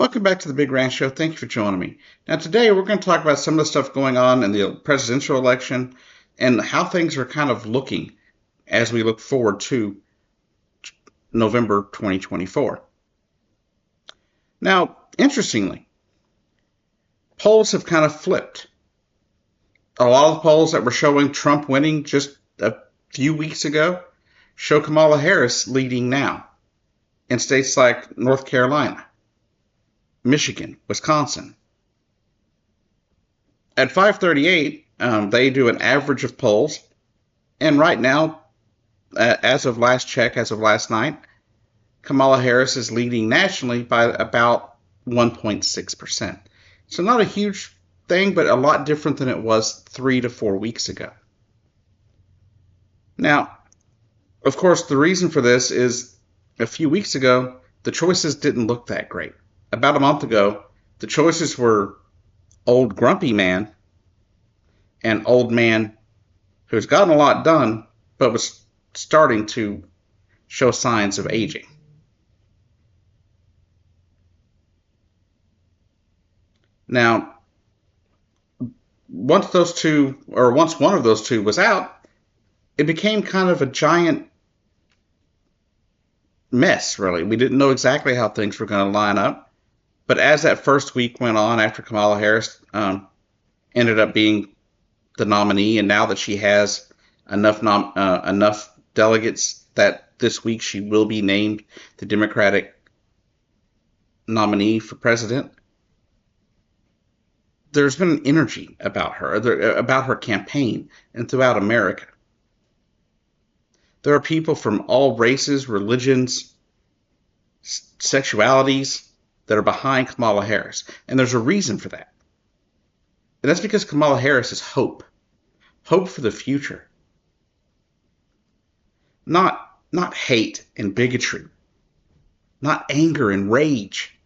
Welcome back to the Big Ranch Show. Thank you for joining me. Now, today we're going to talk about some of the stuff going on in the presidential election and how things are kind of looking as we look forward to November 2024. Now, interestingly, polls have kind of flipped. A lot of the polls that were showing Trump winning just a few weeks ago show Kamala Harris leading now in states like North Carolina, Michigan, Wisconsin. At 5:38, they do an average of polls, and right now, as of last check, as of last night, Kamala Harris is leading nationally by about 1.6%. So not a huge thing, but a lot different than it was 3 to 4 weeks ago. Now, of course, the reason for this is a few weeks ago, the choices didn't look that great. About a month ago, the choices were old grumpy man and old man who's gotten a lot done, but was starting to show signs of aging. Now, once one of those two was out, it became kind of a giant mess, really. We didn't know exactly how things were going to line up. But as that first week went on, after Kamala Harris ended up being the nominee, and now that she has enough delegates that this week she will be named the Democratic nominee for president, there's been an energy about her campaign, and throughout America. There are people from all races, religions, sexualities that are behind Kamala Harris. And there's a reason for that. And that's because Kamala Harris is hope. Hope for the future. Not hate and bigotry. Not anger and rage.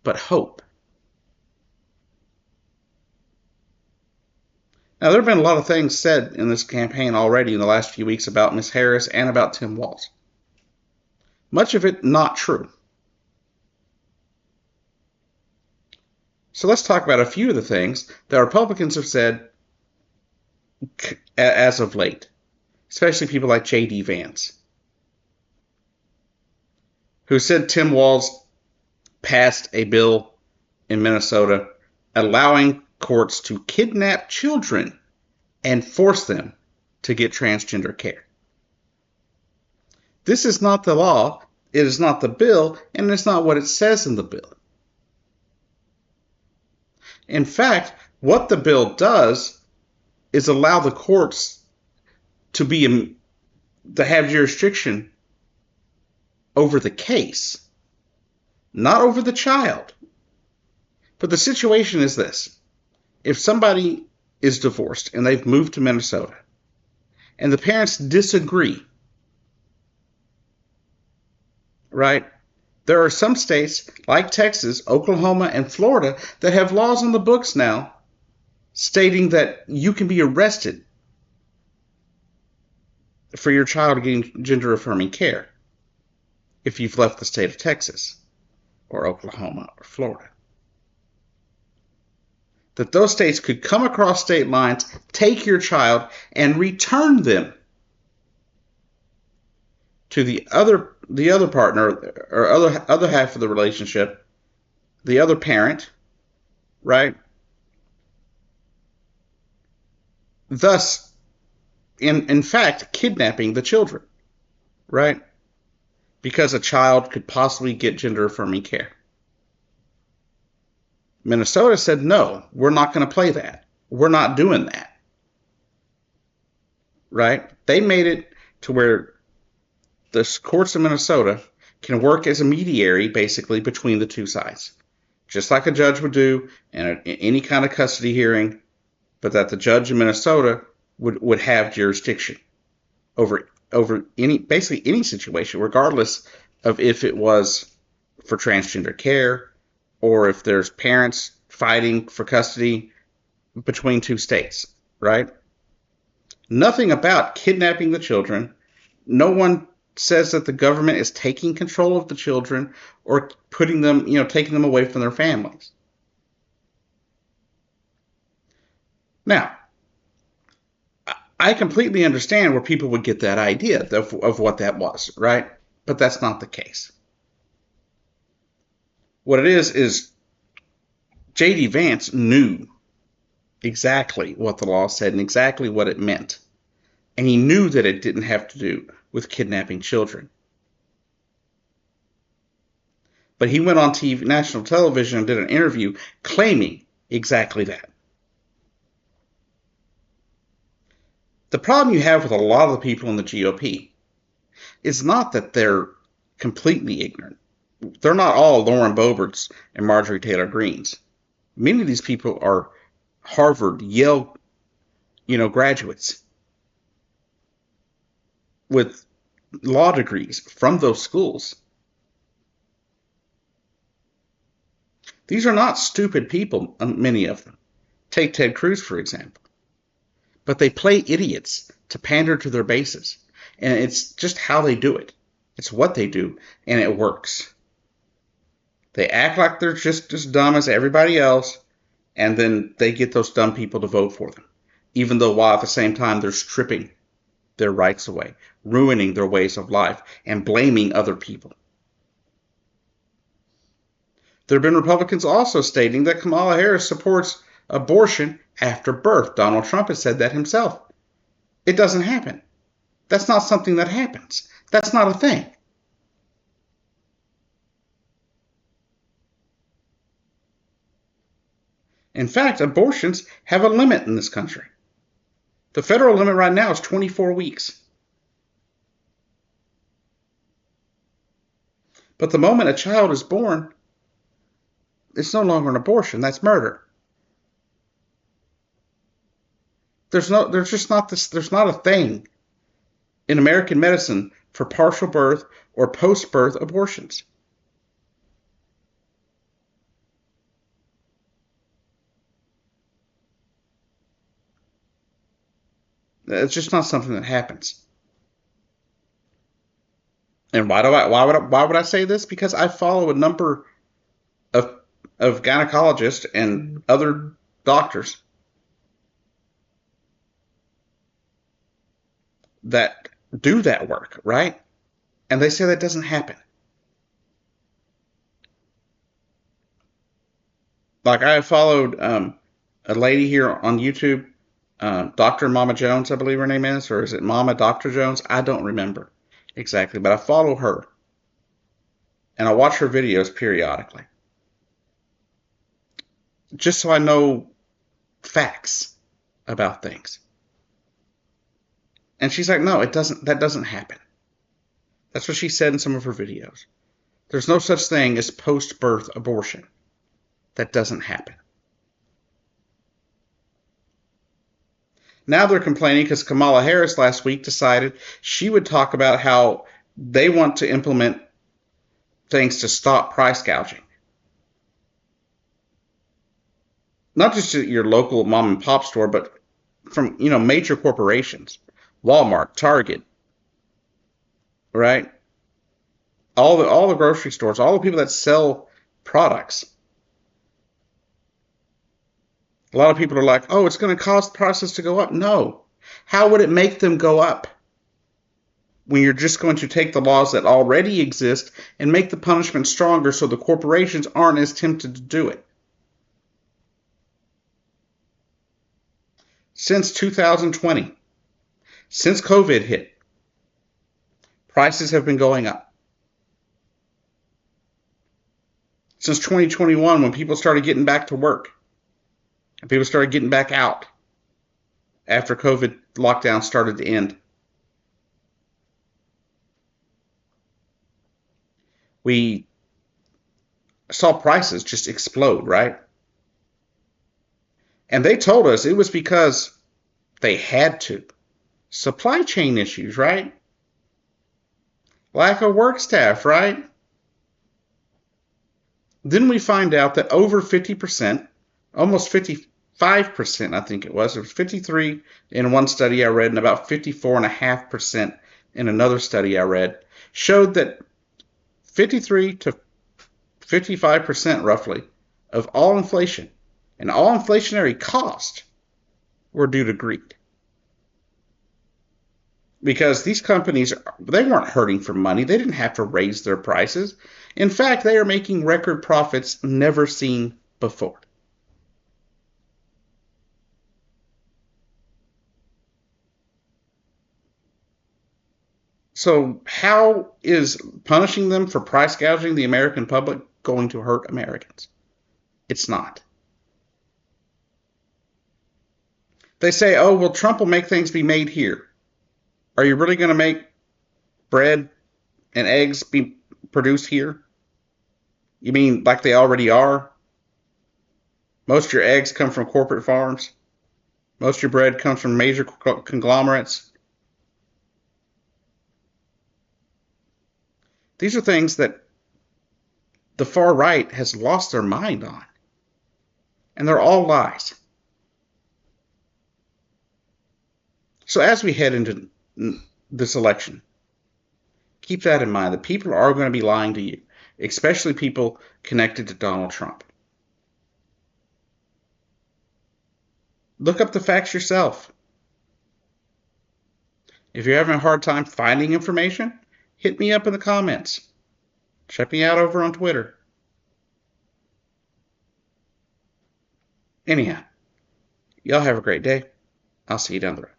But hope. Now, there have been a lot of things said in this campaign already in the last few weeks about Ms. Harris and about Tim Walz. Much of it not true. So let's talk about a few of the things that Republicans have said as of late, especially people like J.D. Vance, who said Tim Walz passed a bill in Minnesota allowing courts to kidnap children and force them to get transgender care. This is not the law, it is not the bill, and it's not what it says in the bill. In fact, what the bill does is allow the courts to have jurisdiction over the case, not over the child. But the situation is this. If somebody is divorced and they've moved to Minnesota and the parents disagree, right? There are some states like Texas, Oklahoma, and Florida that have laws on the books now stating that you can be arrested for your child getting gender-affirming care if you've left the state of Texas or Oklahoma or Florida. That those states could come across state lines, take your child, and return them to the other partner or other half of the relationship, the other parent, right? Thus, in fact, kidnapping the children, right? Because a child could possibly get gender-affirming care. Minnesota said, no, we're not going to play that. We're not doing that. Right? They made it to where the courts of Minnesota can work as a mediary, basically, between the two sides. Just like a judge would do in any kind of custody hearing, but that the judge in Minnesota would have jurisdiction over basically any situation, regardless of if it was for transgender care or if there's parents fighting for custody between two states, right? Nothing about kidnapping the children. No one says that the government is taking control of the children or putting them, taking them away from their families. Now, I completely understand where people would get that idea of what that was, right? But that's not the case. What it is J.D. Vance knew exactly what the law said and exactly what it meant. And he knew that it didn't have to do with kidnapping children. But he went on TV, national television and did an interview claiming exactly that. The problem you have with a lot of the people in the GOP is not that they're completely ignorant. They're not all Lauren Boeberts and Marjorie Taylor Greenes. Many of these people are Harvard, Yale, graduates with law degrees from those schools. These are not stupid people, many of them. Take Ted Cruz, for example. But they play idiots to pander to their bases. And it's just how they do it. It's what they do, and it works. They act like they're just as dumb as everybody else, and then they get those dumb people to vote for them. Even though while at the same time they're stripping their rights away, ruining their ways of life, and blaming other people. There have been Republicans also stating that Kamala Harris supports abortion after birth. Donald Trump has said that himself. It doesn't happen. That's not something that happens. That's not a thing. In fact, abortions have a limit in this country. The federal limit right now is 24 weeks. But the moment a child is born, it's no longer an abortion. That's murder. There's not a thing in American medicine for partial birth or post-birth abortions. It's just not something that happens. And why would I say this? Because I follow a number of gynecologists and other doctors that do that work, right? And they say that doesn't happen. Like I followed a lady here on YouTube, Dr. Mama Jones, I believe her name is, or is it Mama Dr. Jones? I don't remember exactly, but I follow her. And I watch her videos periodically. Just so I know facts about things. And she's like, no, that doesn't happen. That's what she said in some of her videos. There's no such thing as post-birth abortion. That doesn't happen. Now they're complaining because Kamala Harris last week decided she would talk about how they want to implement things to stop price gouging. Not just at your local mom and pop store, but from, major corporations. Walmart, Target, right? All the grocery stores, all the people that sell products. A lot of people are like, oh, it's going to cause prices to go up. No. How would it make them go up? When you're just going to take the laws that already exist and make the punishment stronger so the corporations aren't as tempted to do it. Since 2020, since COVID hit, prices have been going up. Since 2021, when people started getting back to work, and people started getting back out after COVID lockdown started to end, we saw prices just explode, right? And they told us it was because they had to. Supply chain issues, right? Lack of work staff, right? Then we find out that over 50%, almost 55%, I think it was 53 in one study I read, and about 54.5% in another study I read showed that 53 to 55% roughly of all inflation and all inflationary costs were due to greed. Because these companies, they weren't hurting for money. They didn't have to raise their prices. In fact, they are making record profits never seen before. So how is punishing them for price gouging the American public going to hurt Americans? It's not. They say, oh, well, Trump will make things be made here. Are you really going to make bread and eggs be produced here? You mean like they already are? Most of your eggs come from corporate farms. Most of your bread comes from major conglomerates. These are things that the far right has lost their mind on. And they're all lies. So as we head into this election, keep that in mind, that people are going to be lying to you, especially people connected to Donald Trump. Look up the facts yourself. If you're having a hard time finding information, hit me up in the comments. Check me out over on Twitter. Anyhow, y'all have a great day. I'll see you down the road.